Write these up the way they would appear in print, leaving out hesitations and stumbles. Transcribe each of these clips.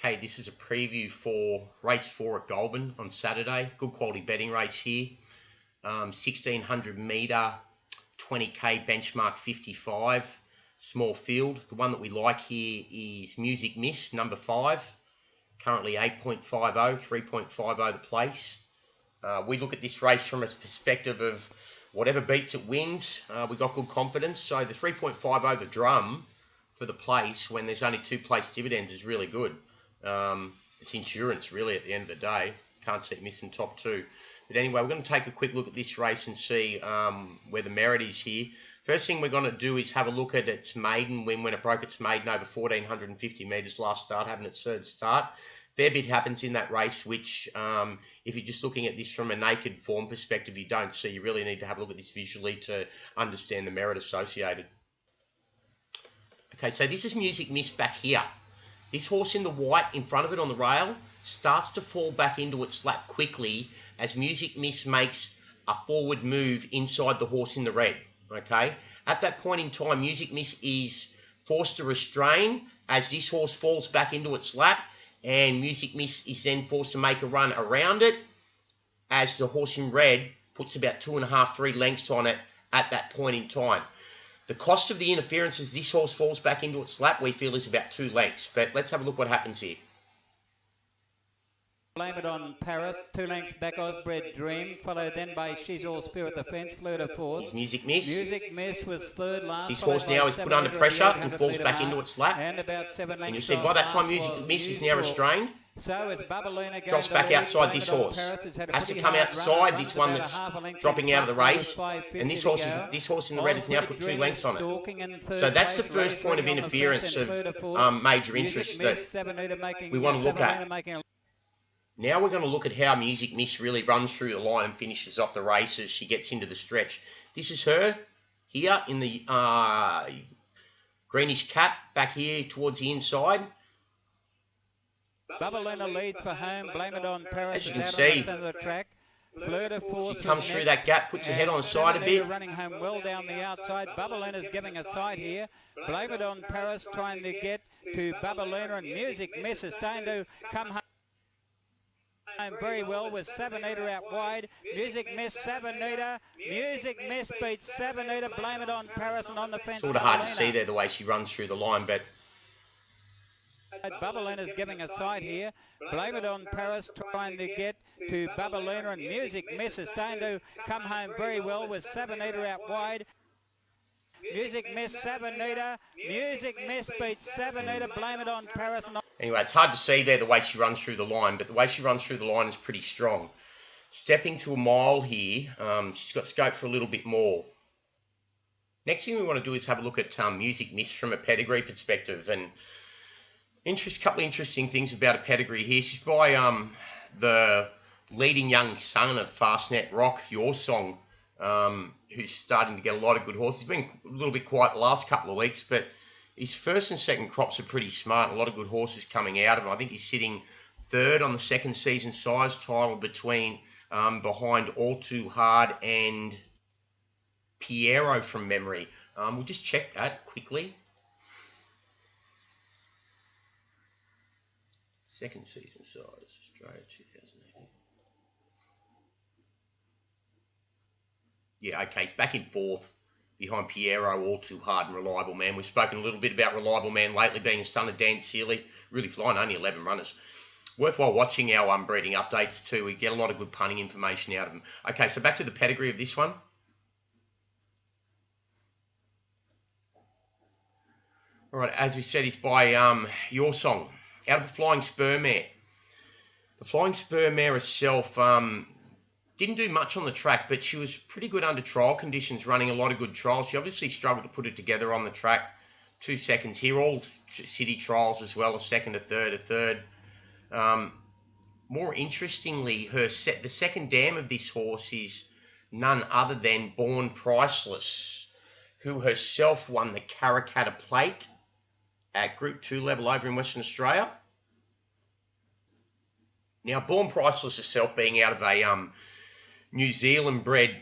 Okay, this is a preview for race 4 at Goulburn on Saturday. Good quality betting race here. 1600 metre, 20k benchmark 55, small field. The one that we like here is Music Miss, number 5. Currently 8.50, 3.50 the place. We look at this race from a perspective of whatever beats it wins. We got good confidence. So the 3.50 the drum for the place when there's only 2 place dividends is really good. It's insurance really at the end of the day. Can't see it missing top 2. But anyway, we're going to take a quick look at this race and see where the merit is here. First thing we're going to do is have a look at its maiden win when it broke its maiden over 1450 metres last start, having its third start. Fair bit happens in that race, which if you're just looking at this from a naked form perspective, you don't see. You really need to have a look at this visually to understand the merit associated. Okay, so this is Music Miss back here. This horse in the white in front of it on the rail starts to fall back into its lap quickly as Music Miss makes a forward move inside the horse in the red. Okay, at that point in time, Music Miss is forced to restrain as this horse falls back into its lap, and Music Miss is then forced to make a run around it as the horse in red puts about 2.5, 3 lengths on it at that point in time. The cost of the interference as this horse falls back into its lap, we feel, is about 2 lengths. But let's have a look what happens here. Blame it on Paris, 2 lengths back Osbred Dream, followed then by She's All Spirit, the fence, flew to 4th. Here's Music Miss. Music Miss was 3rd last. This horse now is put under pressure and falls back into its lap. And about 7 lengths. And you see by that time Music Miss is now restrained. So it's Babaluna drops back outside this horse. Has to come outside this one that's dropping out of the race. And this horse in the red has now put 2 lengths on it. So that's the first point of interference of major interest that we want to look at. Now we're going to look at how Music Miss really runs through the line and finishes off the race as she gets into the stretch. This is her here in the greenish cap back here towards the inside. Babaluna leads for home. Blame it on Paris. As you can see, she comes through that gap, puts her head on the side a bit. Running home well down the outside. Babaluna's giving a side here. Blame it on Paris trying to get to Babaluna, and Music Miss is starting to come home very well with 7 metre out wide. Music Miss 7 metre. Music Miss beats 7 metre. Blame it on Paris and on the fence. Sort of hard to see there the way she runs through the line, but Babaluna is giving a side here. Blame it on Paris trying to get to Babaluna, and Music Miss is starting to come home very well with 7 metre out wide. Music Miss 7 metre. Music Miss beats 7 metre. Blame it on Paris. Anyway, it's hard to see there the way she runs through the line, but the way she runs through the line is pretty strong. Stepping to a mile here, she's got scope for a little bit more. Next thing we want to do is have a look at Music Miss from a pedigree perspective, and couple of interesting things about a pedigree here. She's by the leading young son of Fastnet Rock, Your Song, who's starting to get a lot of good horses. He's been a little bit quiet the last couple of weeks, but his first and second crops are pretty smart. A lot of good horses coming out of him. I think he's sitting 3rd on the second season size title behind All Too Hard and Piero from memory. We'll just check that quickly. Second season size, Australia 2018. Yeah, okay, he's back in 4th behind Piero, All Too Hard and Reliable Man. We've spoken a little bit about Reliable Man lately, being a son of Dan Searle. Really flying, only 11 runners. Worthwhile watching our breeding updates too. We get a lot of good punting information out of them. Okay, so back to the pedigree of this one. All right, as we said, it's by Your Song, out of the Flying Spur Mare. The Flying Spur Mare herself didn't do much on the track, but she was pretty good under trial conditions, running a lot of good trials. She obviously struggled to put it together on the track. 2 seconds here, all city trials as well, a second, a third. More interestingly, the second dam of this horse is none other than Born Priceless, who herself won the Karrakatta Plate at Group 2 level over in Western Australia. Now, Born Priceless herself being out of a New Zealand bred,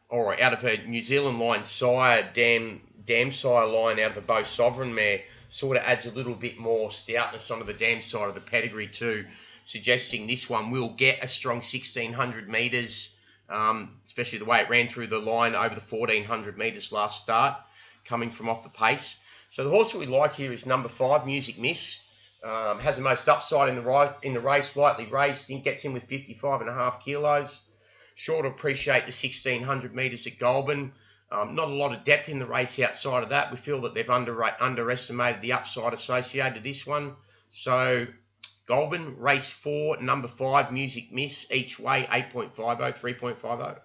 or out of a New Zealand line sire, dam sire line out of a Beau Sovereign mare, sort of adds a little bit more stoutness onto the dam side of the pedigree too, suggesting this one will get a strong 1600 metres, especially the way it ran through the line over the 1400 metres last start, coming from off the pace. So the horse that we like here is number 5, Music Miss. Has the most upside in the race, lightly raced. He gets in with 55.5 kilos. Sure to appreciate the 1600 metres at Goulburn. Not a lot of depth in the race outside of that. We feel that they've underestimated the upside associated with this one. So Goulburn, race 4, number 5, Music Miss, each way 8.50, 3.50.